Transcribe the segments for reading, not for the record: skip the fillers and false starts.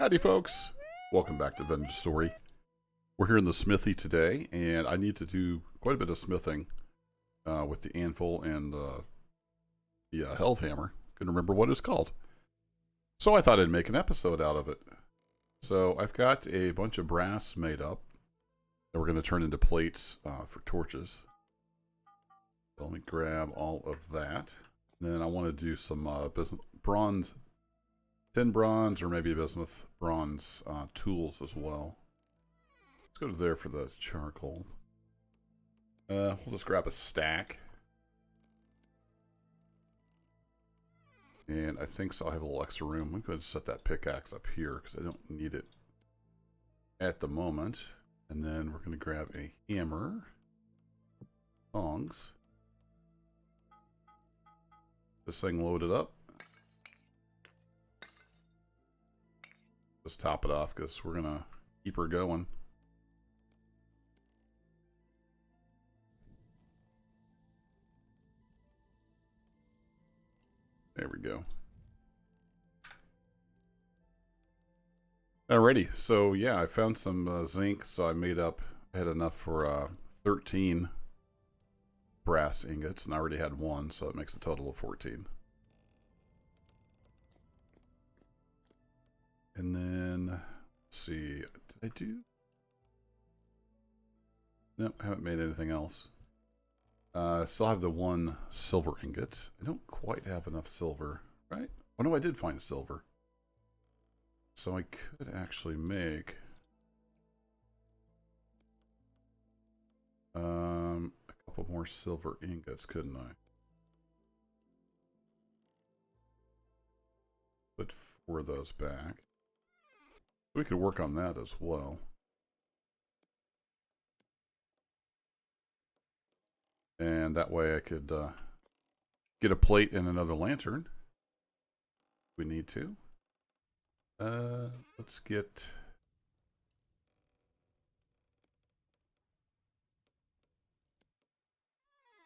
Howdy folks, welcome back to Vintage Story. We're here in the Smithy today, and I need to do quite a bit of smithing with the anvil and the helve hammer. Couldn't remember what it's called. So I thought I'd make an episode out of it. So I've got a bunch of brass made up that we're going to turn into plates for torches. So let me grab all of that. Then I want to do some bronze, tin bronze, or maybe bismuth bronze tools as well. Let's go to there for the charcoal. We'll just grab a stack. And I think so. I have a little extra room. I'm going to set that pickaxe up here because I don't need it at the moment. And then we're going to grab a hammer, tongs. This thing loaded up. Just top it off because we're going to keep her going. There we go. Alrighty, so yeah, I found some zinc, so I had enough for 13 brass ingots, and I already had one, so it makes a total of 14. And then, let's see, did I do? Nope, I haven't made anything else. I still have the one silver ingot. I don't quite have enough silver, right? Oh no, I did find silver. So I could actually make a couple more silver ingots, couldn't I? Put 4 of those back. We could work on that as well. And that way I could get a plate and another lantern if we need to. Let's get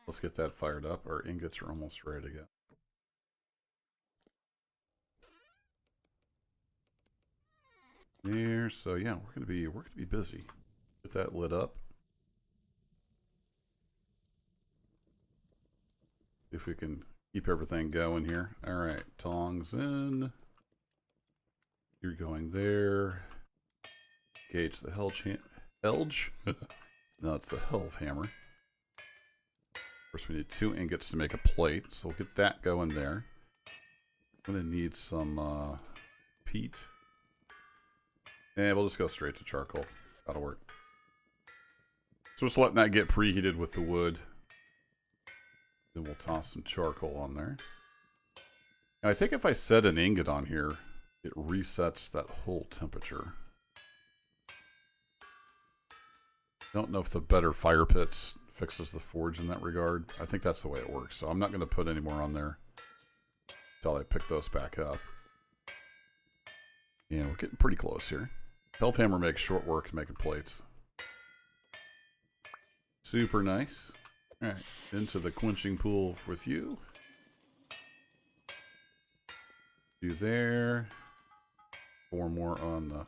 that fired up. Our ingots are almost ready to go. There, so yeah, we're gonna be busy. Get that lit up. If we can keep everything going here. All right, tongs in. You're going there. Gauge the helge. No, it's the helve hammer. First, we need 2 ingots to make a plate, so we'll get that going there. I'm gonna need some peat. And we'll just go straight to charcoal. That'll work. So just letting that get preheated with the wood. Then we'll toss some charcoal on there. Now, I think if I set an ingot on here, it resets that whole temperature. Don't know if the better fire pits fixes the forge in that regard. I think that's the way it works. So I'm not going to put any more on there until I pick those back up. And we're getting pretty close here. Helve hammer makes short work making plates. Super nice. Alright, into the quenching pool with you. Do there. 4 more on the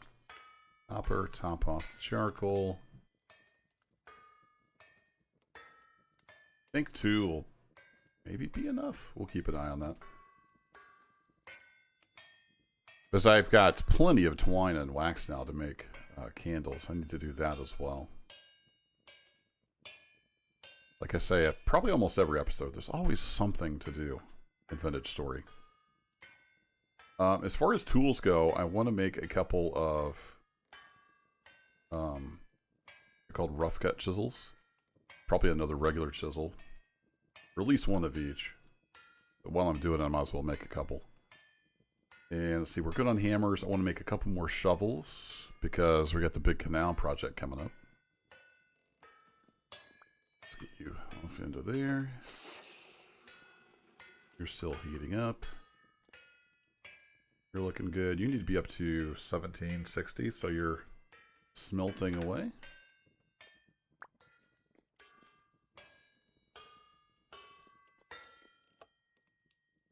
hopper. Top off the charcoal. I think 2 will maybe be enough. We'll keep an eye on that. Because I've got plenty of twine and wax now to make candles. I need to do that as well. Like I say, probably almost every episode, there's always something to do in Vintage Story. As far as tools go, I want to make a couple of they're called rough cut chisels. Probably another regular chisel. Or at least one of each. But while I'm doing it, I might as well make a couple. And let's see, we're good on hammers. I want to make a couple more shovels because we got the big canal project coming up. Let's get you off into there. You're still heating up. You're looking good. You need to be up to 1760, so you're smelting away.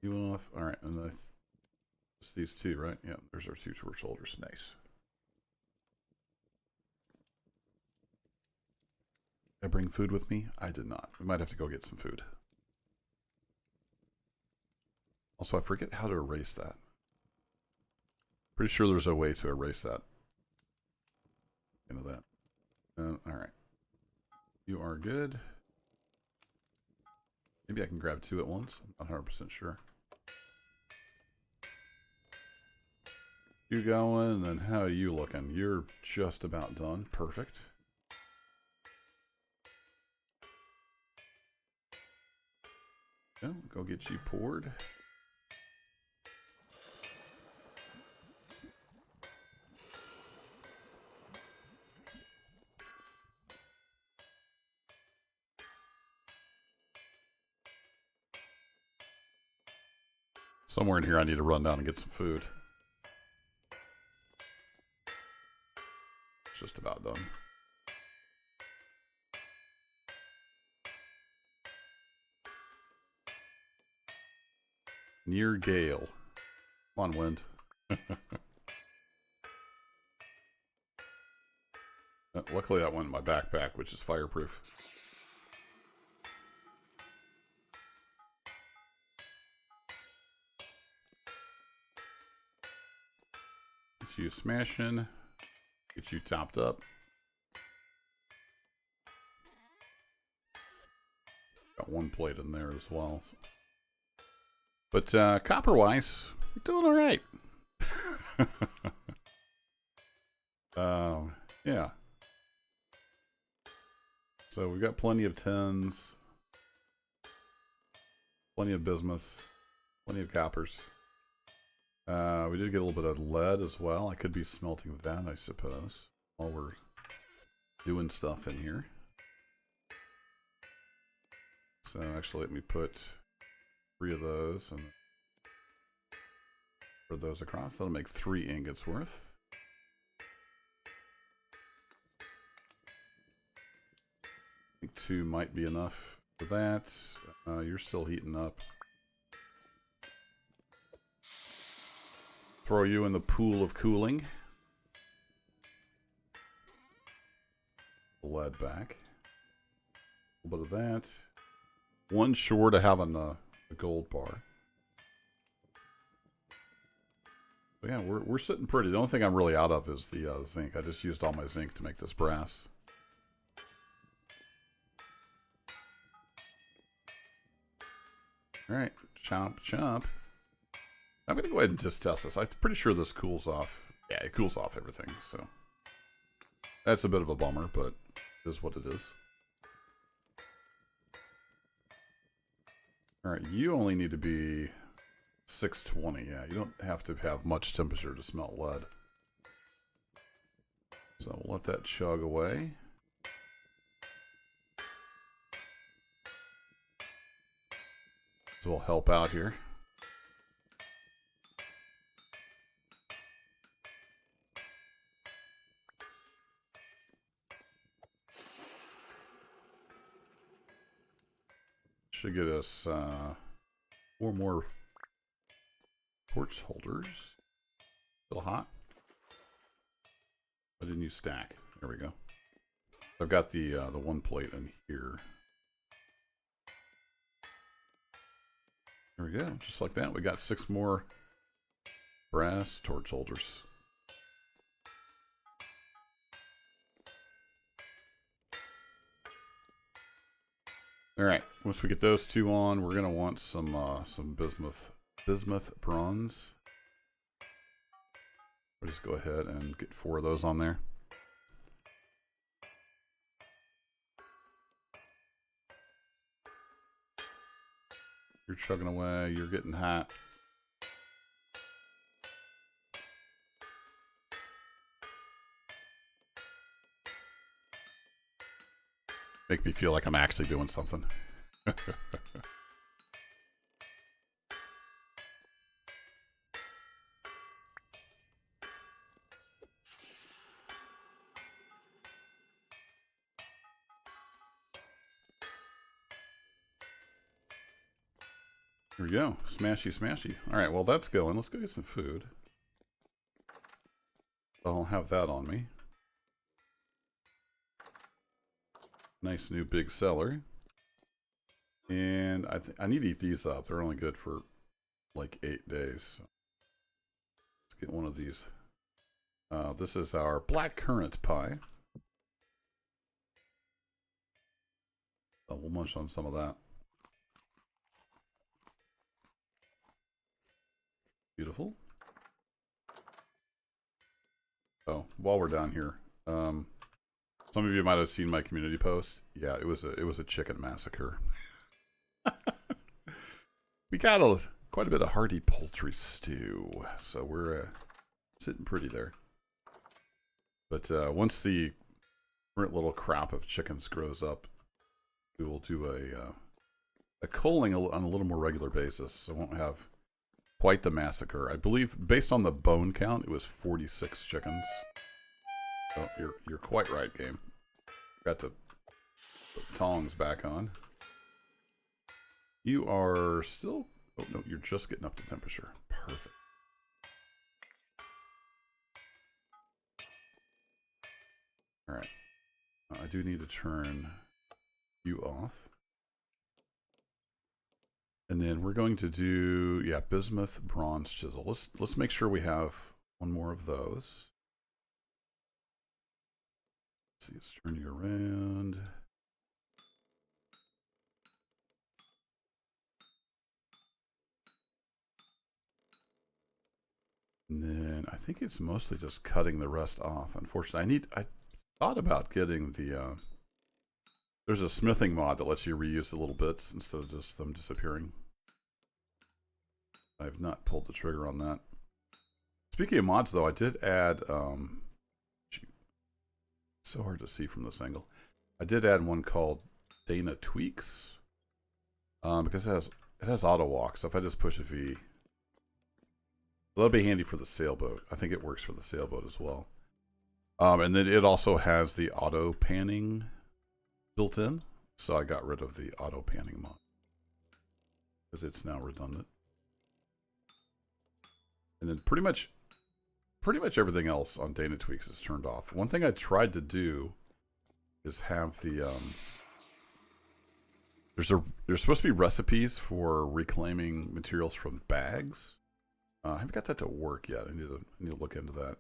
You off. All right, and Just these two, right? Yeah, there's our two torch holders. Nice. Did I bring food with me? I did not. We might have to go get some food. Also, I forget how to erase that. Pretty sure there's a way to erase that. Into that. All right. You are good. Maybe I can grab two at once. I'm not 100% sure. You going, and then how are you looking? You're just about done. Perfect. Yeah, go get you poured. Somewhere in here I need to run down and get some food. It's just about done. Near gale. Come on, wind. Luckily that went in my backpack, which is fireproof. Get you smashing. Get you topped up. Got one plate in there as well. But copper-wise, we're doing all right. Yeah. So we've got plenty of tins, plenty of bismuth, plenty of coppers. We did get a little bit of lead as well. I could be smelting that, I suppose, while we're doing stuff in here. So actually, let me put 3 of those and spread those across. That'll make 3 ingots worth. I think 2 might be enough for that. You're still heating up. Throw you in the pool of cooling. Lead back. A little bit of that. 1 short of having a gold bar. But yeah, we're sitting pretty. The only thing I'm really out of is the zinc. I just used all my zinc to make this brass. All right, chomp, chomp. I'm going to go ahead and just test this. I'm pretty sure this cools off. Yeah, it cools off everything, so. That's a bit of a bummer, but it is what it is. Alright, you only need to be 620. Yeah, you don't have to have much temperature to smelt lead. So we'll let that chug away. This will help out here. Should get us 4 more torch holders. Still hot. I didn't use stack. There we go. I've got the 1 plate in here. There we go. Just like that, we got 6 more brass torch holders. All right, once we get those 2 on, we're gonna want some bismuth bronze. We'll just go ahead and get 4 of those on there. You're chugging away. You're getting hot. Make me feel like I'm actually doing something. Here we go. Smashy, smashy. All right, well, that's going. Let's go get some food. I'll have that on me. Nice new big cellar. And I need to eat these up. They're only good for like 8 days. So let's get one of these. This is our black currant pie. We'll munch on some of that. Beautiful. Oh, while we're down here, some of you might have seen my community post. Yeah, it was a chicken massacre. We got quite a bit of hearty poultry stew, so we're sitting pretty there. But once the current little crop of chickens grows up, we will do a culling on a little more regular basis, so I won't have quite the massacre. I believe, based on the bone count, it was 46 chickens. Oh, you're quite right, game. Got to put the tongs back on. You are still... Oh, no, you're just getting up to temperature. Perfect. Alright. I do need to turn you off. And then we're going to do, yeah, bismuth bronze chisel. Let's make sure we have one more of those. Let's see, let's turn you around. And then I think it's mostly just cutting the rest off. Unfortunately, I thought about getting the, there's a smithing mod that lets you reuse the little bits instead of just them disappearing. I've not pulled the trigger on that. Speaking of mods, though, I did add, shoot, so hard to see from this angle. I did add one called Dana Tweaks, because it has auto walk. So if I just push a V, that'll be handy for the sailboat. I think it works for the sailboat as well. And then it also has the auto panning built in, so I got rid of the auto panning mod because it's now redundant. And then pretty much everything else on Dana Tweaks is turned off. One thing I tried to do is have the there's supposed to be recipes for reclaiming materials from bags. I haven't got that to work yet. I need to look into that.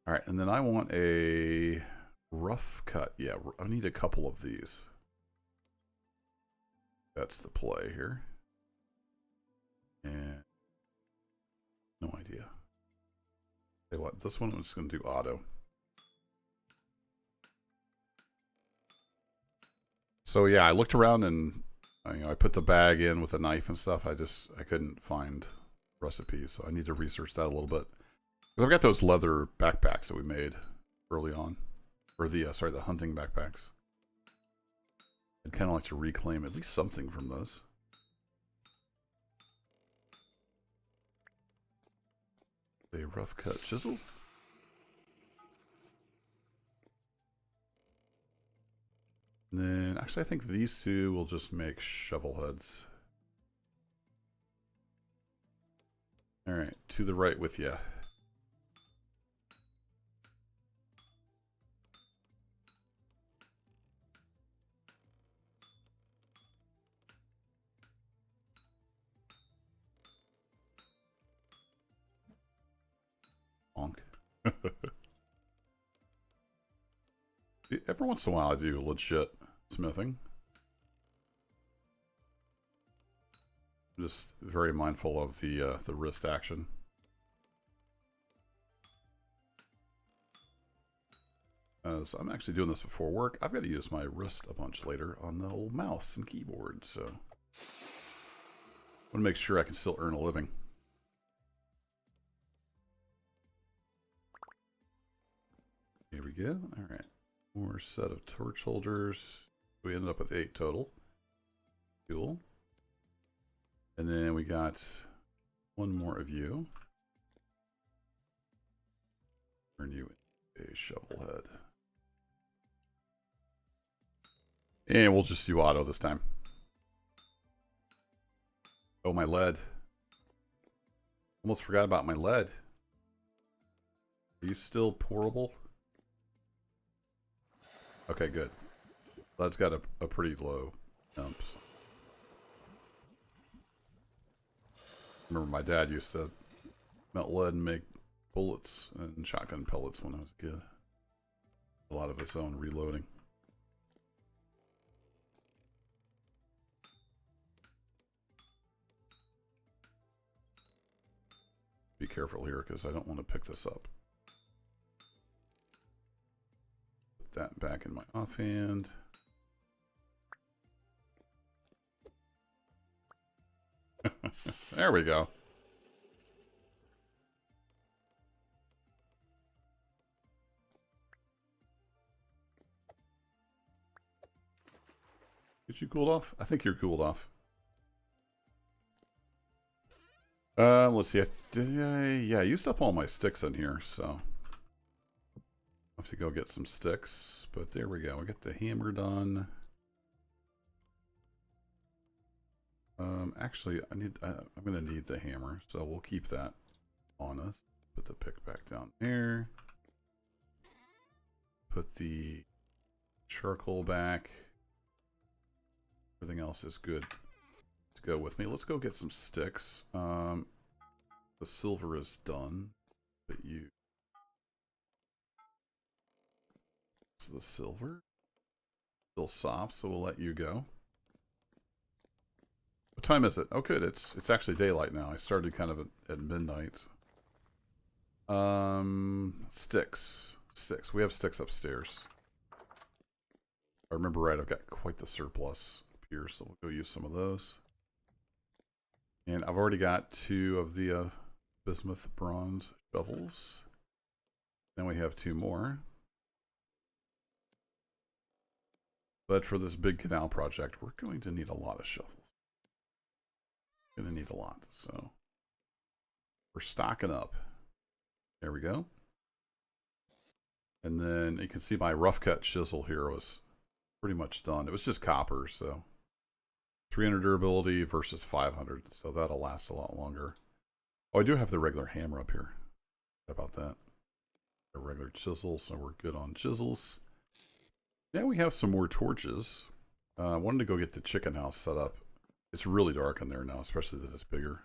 All right, and then I want a rough cut. Yeah, I need a couple of these. That's the play here. And no idea. Say what? This one I'm just going to do auto. So yeah, I looked around and I put the bag in with a knife and stuff. I couldn't find recipes, so I need to research that a little bit. Because I've got those leather backpacks that we made early on, or the hunting backpacks. I'd kind of like to reclaim at least something from those. A rough cut chisel. And then, actually, I think these two will just make shovel heads. All right, to the right with you. Bonk. Every once in a while I do legit smithing. I'm just very mindful of the wrist action. So I'm actually doing this before work. I've got to use my wrist a bunch later on the old mouse and keyboard, so I want to make sure I can still earn a living. Here we go. All right. More set of torch holders. We ended up with 8 total. Cool. And then we got one more of you. Turn you a shovel head. And we'll just do auto this time. Oh, my lead. Almost forgot about my lead. Are you still pourable? Okay, good. Lead's got a pretty low dump. So. Remember my dad used to melt lead and make bullets and shotgun pellets when I was a kid. A lot of his own reloading. Be careful here because I don't want to pick this up. Put that back in my offhand. There we go. Did you cool off? I think you're cooled off. Let's see. Yeah, I used up all my sticks in here, so I have to go get some sticks. But there we go. We got the hammer done. Actually, I'm gonna need the hammer, so we'll keep that on us. Put the pick back down there. Put the charcoal back. Everything else is good to go with me. Let's go get some sticks. The silver is done, but so the silver still soft, so we'll let you go. What time is it? Oh, good. It's actually daylight now. I started kind of at midnight. Sticks. We have sticks upstairs. If I remember right, I've got quite the surplus up here, so we'll go use some of those. And I've already got 2 of the bismuth bronze shovels. Then we have 2 more. But for this big canal project, we're going to need a lot of shovels. Going to need a lot, so we're stocking up. There we go. And then you can see my rough cut chisel here was pretty much done. It was just copper, so 300 durability versus 500, so that'll last a lot longer. Oh, I do have the regular hammer up here. How about that? A regular chisel, so we're good on chisels. Now we have some more torches. I wanted to go get the chicken house set up. It's really dark in there now, especially that it's bigger.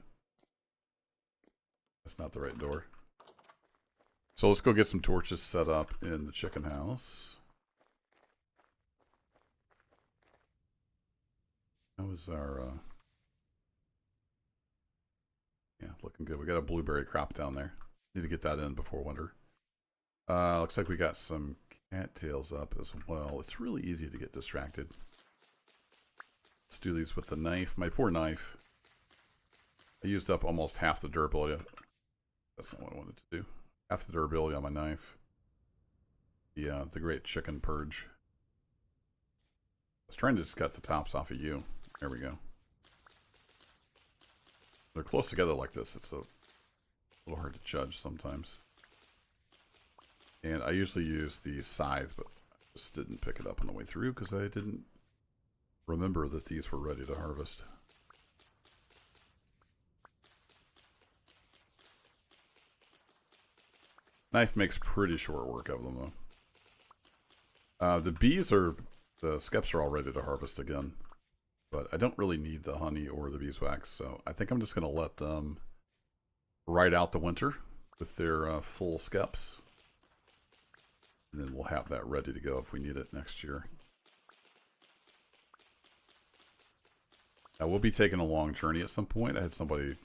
That's not the right door. So let's go get some torches set up in the chicken house. That was our... yeah, looking good. We got a blueberry crop down there. Need to get that in before winter. Looks like we got some cattails up as well. It's really easy to get distracted. Let's do these with the knife. My poor knife. I used up almost half the durability. That's not what I wanted to do. Half the durability on my knife. The great chicken purge. I was trying to just cut the tops off of you. There we go. They're close together like this. It's a little hard to judge sometimes. And I usually use the scythe, but I just didn't pick it up on the way through because I didn't remember that these were ready to harvest. Knife makes pretty short work of them, though. The skeps are all ready to harvest again. But I don't really need the honey or the beeswax, so I think I'm just going to let them ride out the winter with their full skeps. And then we'll have that ready to go if we need it next year. Now, we'll be taking a long journey at some point. I had somebody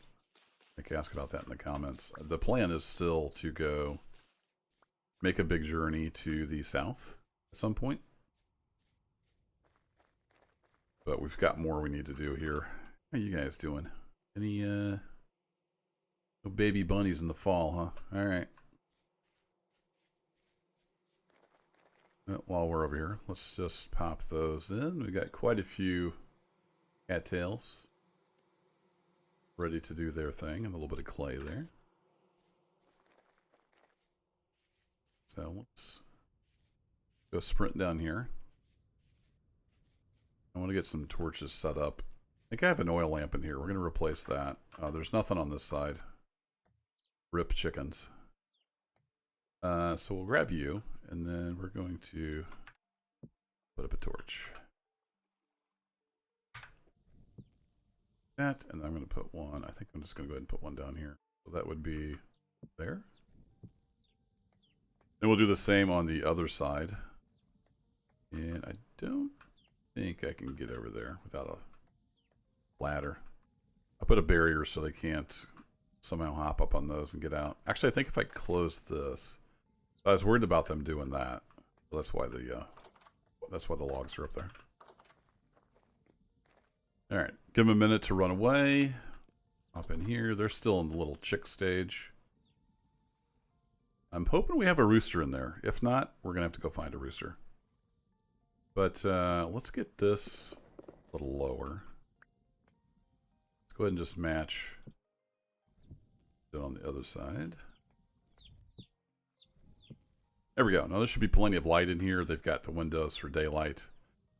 ask about that in the comments. The plan is still to go make a big journey to the south at some point. But we've got more we need to do here. How you guys doing? Any no baby bunnies in the fall, huh? Alright. While we're over here, let's just pop those in. We got quite a few cattails ready to do their thing, and a little bit of clay there. So let's go sprint down here. I want to get some torches set up. I think I have an oil lamp in here. We're going to replace that. There's nothing on this side. Rip chickens. So we'll grab you, and then we're going to put up a torch. That, and I'm going to put one. I think I'm just going to go ahead and put one down here. So that would be there. And we'll do the same on the other side. And I don't think I can get over there without a ladder. I put a barrier so they can't somehow hop up on those and get out. Actually, I think if I close this, I was worried about them doing that. So that's why the logs are up there. All right, give them a minute to run away. Up in here, they're still in the little chick stage. I'm hoping we have a rooster in there. If not, we're gonna have to go find a rooster. But let's get this a little lower. Let's go ahead and just match it on the other side. There we go. Now there should be plenty of light in here. They've got the windows for daylight.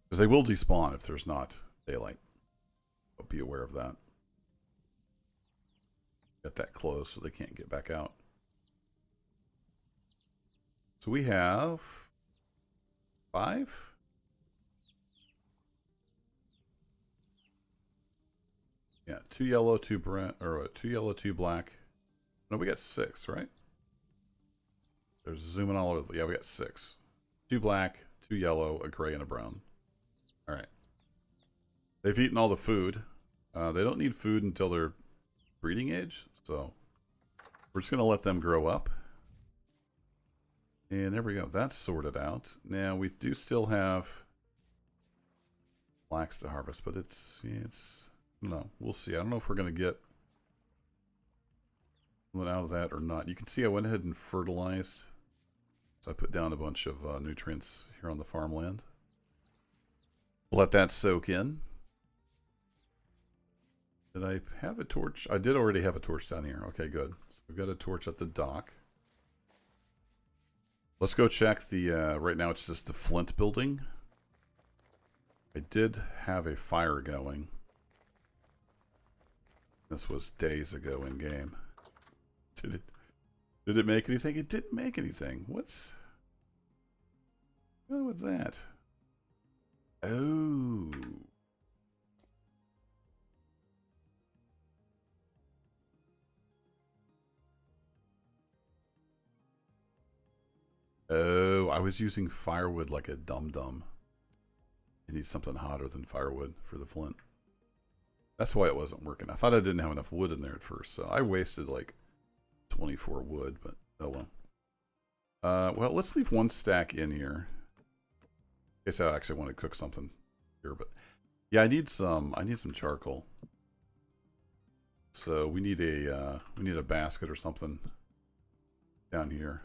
Because they will despawn if there's not daylight. So be aware of that. Get that closed so they can't get back out. So we have 5. Yeah, 2 yellow, 2 brown, or 2 yellow, 2 black. No, we got 6, right? There's zooming all over. Yeah, we got 6. 2 black, 2 yellow, a gray, and a brown. All right. They've eaten all the food. They don't need food until they're breeding age, so we're just going to let them grow up. And there we go. That's sorted out. Now, we do still have blacks to harvest, but it's no, we'll see. I don't know if we're going to get one out of that or not. You can see I went ahead and fertilized. So I put down a bunch of nutrients here on the farmland. Let that soak in. Did I have a torch? I did already have a torch down here. Okay, good. So we've got a torch at the dock. Let's go check the, right now it's just the flint building. I did have a fire going. This was days ago in game. Did it make anything? It didn't make anything. What's with that? Oh. Oh, I was using firewood like a dum-dum. You need something hotter than firewood for the flint. That's why it wasn't working. I thought I didn't have enough wood in there at first, so I wasted like 24 wood, but oh well. Well, let's leave 1 stack in here. I guess I actually want to cook something here, but yeah, I need some charcoal. So we need a basket or something down here.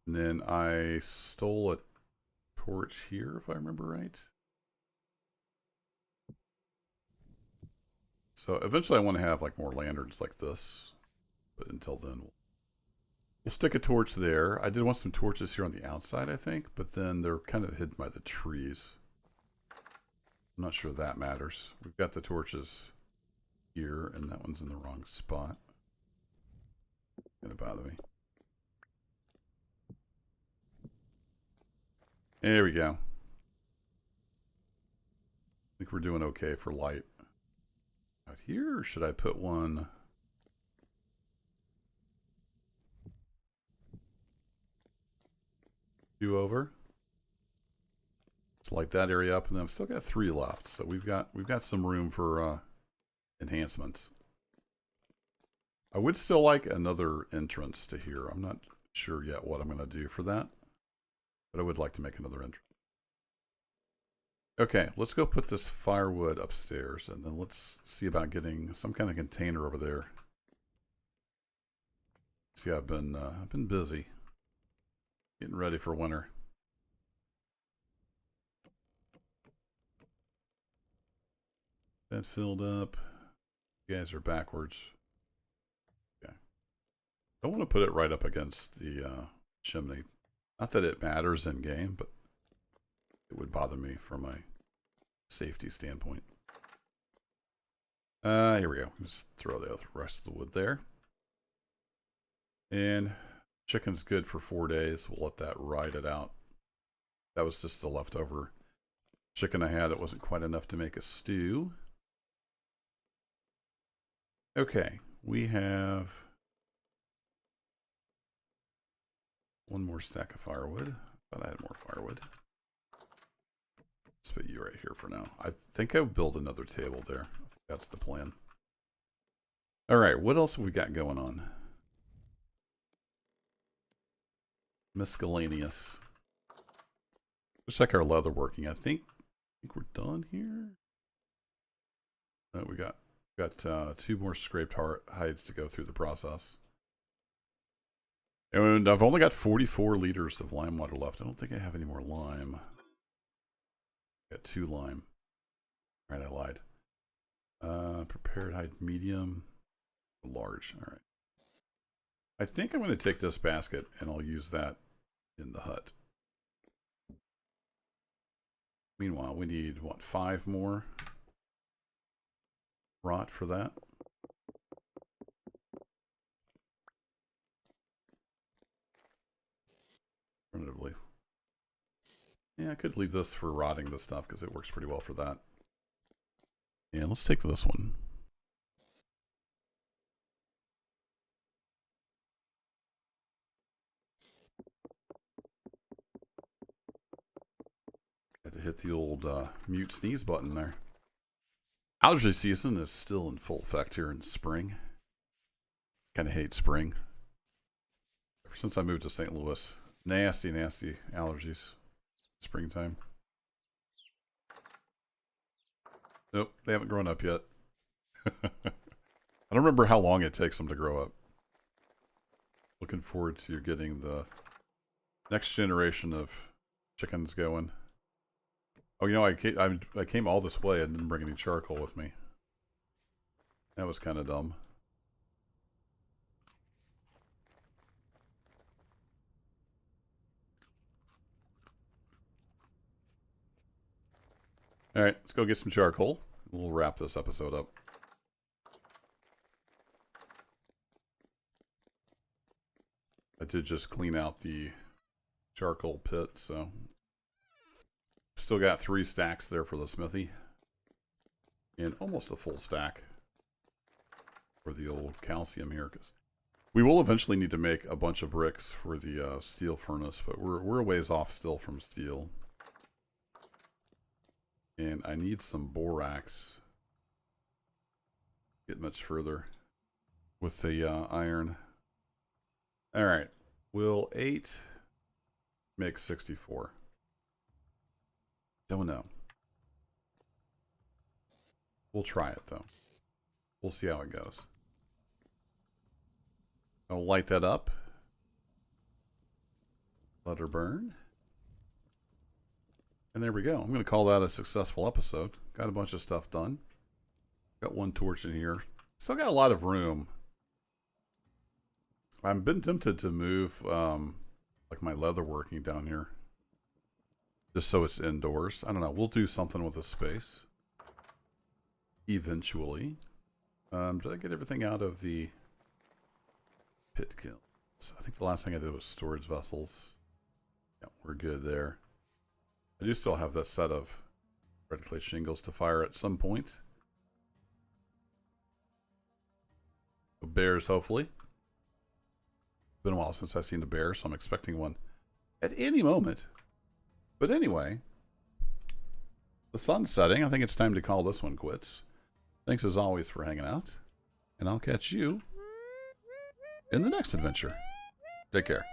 And then I stole a torch here, if I remember right. So eventually I want to have like more lanterns like this. But until then, we'll stick a torch there. I did want some torches here on the outside, I think. But then they're kind of hidden by the trees. I'm not sure that matters. We've got the torches here, and that one's in the wrong spot. It's gonna bother me. There we go. I think we're doing okay for light. Out here, or should I put one? Two over. Let's light that area up, and then I've still got 3 left, so we've got some room for enhancements. I would still like another entrance to here. I'm not sure yet what I'm going to do for that. But I would like to make another entrance. Okay, let's go put this firewood upstairs, and then let's see about getting some kind of container over there. See, I've been busy getting ready for winter. That filled up. You guys are backwards. Okay. I want to put it right up against the chimney. Not that it matters in game, but it would bother me from a safety standpoint. Here we go. Just throw the rest of the wood there. And chicken's good for 4 days. We'll let that ride it out. That was just the leftover chicken I had that wasn't quite enough to make a stew. Okay, we have one more stack of firewood. Thought I had more firewood. Let's put you right here for now. I think I'll build another table there. I think that's the plan. All right, what else have we got going on? Miscellaneous. Let's check our leather working. I think we're done here. We got 2 more scraped hides to go through the process. And I've only got 44 liters of lime water left. I don't think I have any more lime. Got 2 lime. All right, I lied. Prepared hide medium, large. All right. I think I'm going to take this basket and I'll use that in the hut. Meanwhile, we need, what, 5 more rot for that? Alternatively. Yeah, I could leave this for rotting the stuff because it works pretty well for that. And let's take this one. Had to hit the old mute sneeze button there. Allergy season is still in full effect here in spring. Kind of hate spring. Ever since I moved to St. Louis, nasty allergies. Springtime. Nope, they haven't grown up yet. I don't remember how long it takes them to grow up. Looking forward to getting the next generation of chickens going. Oh, you know, I came all this way and didn't bring any charcoal with me. That was kind of dumb. All right, let's go get some charcoal. We'll wrap this episode up. I did just clean out the charcoal pit, so still got 3 stacks there for the smithy. And almost a full stack for the old calcium here, because we will eventually need to make a bunch of bricks for the steel furnace, but we're a ways off still from steel. And I need some borax. Get much further with the iron. All right, will 8 make 64? Don't know. We'll try it though. We'll see how it goes. I'll light that up. Let her burn. And there we go. I'm going to call that a successful episode. Got a bunch of stuff done. Got 1 torch in here. Still got a lot of room. I've been tempted to move like my leather working down here. Just so it's indoors. I don't know. We'll do something with this space. Eventually. Did I get everything out of the pit kilns? I think the last thing I did was storage vessels. Yeah, we're good there. I do still have this set of red clay shingles to fire at some point. Bears, hopefully. Been a while since I've seen a bear, so I'm expecting one at any moment. But anyway, the sun's setting. I think it's time to call this one quits. Thanks as always for hanging out, and I'll catch you in the next adventure. Take care.